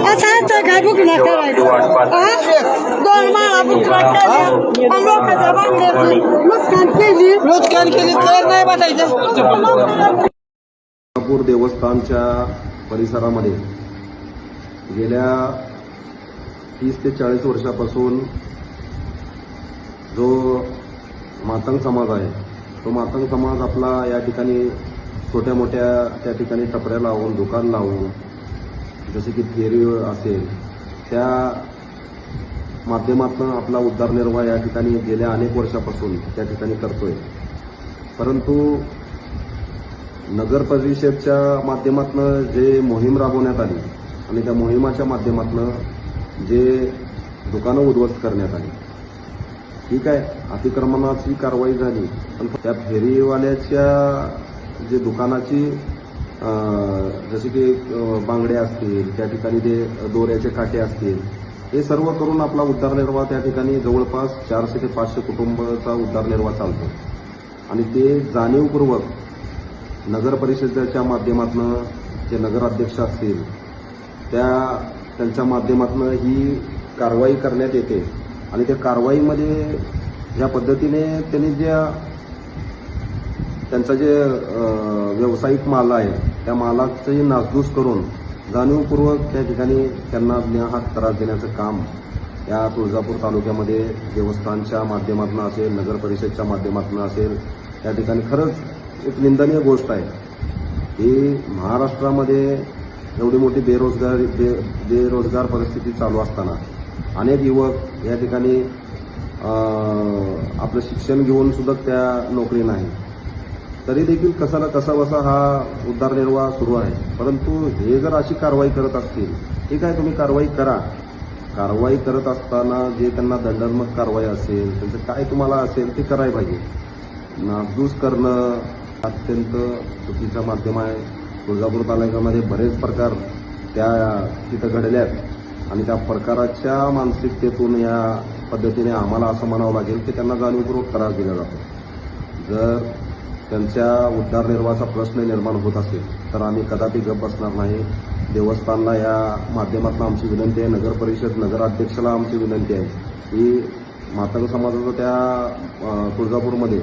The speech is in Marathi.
असं काय बुक नाही करायचं. दोन माळा बुक लोकांच्या बांगड्याची नुकसान केली तर नाही बसायचं. तुळजापूर देवस्थानच्या परिसरामध्ये गेल्या 30 ते 40 वर्षापासून जो मातंग समाज आहे, तो मातंग समाज आपला या ठिकाणी छोट्या मोठ्या त्या ठिकाणी टपऱ्या लावून, दुकान लावून, जसे की फेरी असेल, त्या माध्यमातून आपला उदरनिर्वाह या ठिकाणी गेल्या अनेक वर्षापासून त्या ठिकाणी करतोय. परंतु नगर परिषदच्या माध्यमातून जे मोहीम राबवण्यात आली आणि त्या मोहिमाच्या माध्यमातून जे दुकानं उद्ध्वस्त करण्यात आली, ठीक आहे, अतिक्रमणाची कारवाई झाली, पण त्या फेरीवाल्याच्या जे दुकानाची जसे की बांगडे असतील, त्या ठिकाणी ते दोऱ्याचे काटे असतील, हे सर्व करून आपला उदरनिर्वाह त्या ठिकाणी जवळपास 400 ते 500 कुटुंबाचा उदरनिर्वाह चालतो. आणि ते जाणीवपूर्वक नगर परिषदेच्या माध्यमातून जे नगराध्यक्ष असतील त्यांच्या माध्यमातून ही कारवाई करण्यात येते. आणि त्या कारवाईमध्ये ज्या पद्धतीने त्यांनी त्यांचा जे व्यावसायिक माल आहे त्या मालाची नासधूस करून जाणीवपूर्वक त्या ठिकाणी त्यांना न्याहाक त्रास देण्याचं काम या तुळजापूर तालुक्यामध्ये देवस्थानच्या माध्यमातून असेल, नगर परिषदच्या माध्यमातून असेल, त्या ठिकाणी खरंच एक निंदनीय गोष्ट आहे. ही महाराष्ट्रामध्ये एवढी मोठी बेरोजगार परिस्थिती चालू असताना अनेक युवक या ठिकाणी आपलं शिक्षण घेऊन सुद्धा त्या नोकरी नाही, तरी देखील कसा बसा हा उदरनिर्वाह सुरू आहे. परंतु हे जर अशी कारवाई करत असतील, ठीक आहे, तुम्ही कारवाई करा. कारवाई करत असताना जे त्यांना दंडात्मक कारवाई असेल, त्यांचं काय तुम्हाला असेल ते करायला पाहिजे. नासधूस करणं अत्यंत चुकीचं माध्यम आहे. तुळजापूर तालुक्यामध्ये बरेच प्रकार तिथं घडल्यात आणि त्या प्रकाराच्या मानसिकतेतून या पद्धतीने आम्हाला असं म्हणावं लागेल की त्यांना जाणीवपूर्वक त्रास दिला जातो. जर त्यांच्या उदरनिर्वाहाचा प्रश्न निर्माण होत असेल तर आम्ही कदापि गप्प बसणार नाही. देवस्थानला या माध्यमातून आमची विनंती आहे, नगर परिषद नगराध्यक्षाला आमची विनंती आहे की मातंग समाजाचं त्या तुळजापूरमध्ये